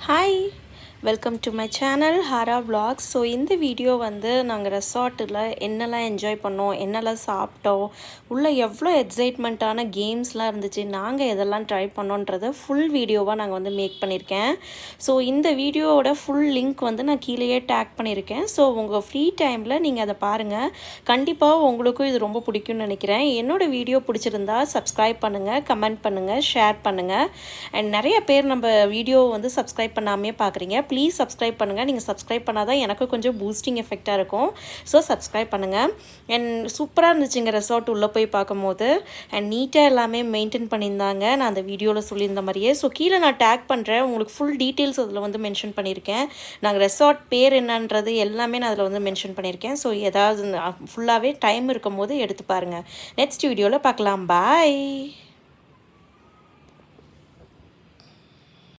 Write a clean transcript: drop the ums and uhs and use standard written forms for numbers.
Hi, welcome to my channel Hara Vlogs. So இந்த video வந்து நாங்கள் ரெசார்ட்டில் என்னெல்லாம் என்ஜாய் பண்ணோம், என்னெல்லாம் சாப்பிட்டோம், உள்ளே எவ்வளோ எக்ஸைட்மெண்ட்டான கேம்ஸ்லாம் இருந்துச்சு, நாங்கள் எதெல்லாம் ட்ரை பண்ணோன்றதை ஃபுல் வீடியோவாக நாங்கள் வந்து மேக் பண்ணியிருக்கேன். ஸோ இந்த வீடியோவோட ஃபுல் லிங்க் வந்து நான் கீழேயே டேக் பண்ணியிருக்கேன். ஸோ உங்கள் ஃப்ரீ டைமில் நீங்கள் அதை பாருங்கள். கண்டிப்பாக உங்களுக்கும் இது ரொம்ப பிடிக்கும்னு நினைக்கிறேன். என்னோடய வீடியோ பிடிச்சிருந்தா சப்ஸ்கிரைப் பண்ணுங்கள், கமெண்ட் பண்ணுங்கள், ஷேர் பண்ணுங்கள். அண்ட் நிறைய பேர் நம்ம வீடியோ வந்து சப்ஸ்கிரைப் பண்ணாமே பார்க்குறீங்க. ப்ளீஸ் சப்ஸ்கிரைப் பண்ணுங்கள். நீங்கள் சப்ஸ்கிரைப் பண்ணால் தான் எனக்கு கொஞ்சம் பூஸ்டிங் எஃபெக்டாக இருக்கும். ஸோ சப்ஸ்கிரைப் பண்ணுங்கள். அண்ட் சூப்பராக இருந்துச்சுங்க ரெசார்ட் உள்ளே போய் பார்க்கும்போது. அண்ட் நீட்டாக எல்லாமே மெயின்டைன் பண்ணியிருந்தாங்க, நான் அந்த வீடியோவில் சொல்லியிருந்த மாதிரியே. ஸோ கீழே நான் டேக் பண்ணுறேன், உங்களுக்கு ஃபுல் டீட்டெயில்ஸ் அதில் வந்து மென்ஷன் பண்ணியிருக்கேன். நாங்கள் ரெசார்ட் பேர் என்னன்றது எல்லாமே நான் அதில் வந்து மென்ஷன் பண்ணியிருக்கேன். ஸோ ஏதாவது ஃபுல்லாகவே டைம் இருக்கும் போது எடுத்து பாருங்கள். நெக்ஸ்ட் வீடியோவில் பார்க்கலாம். பாய்.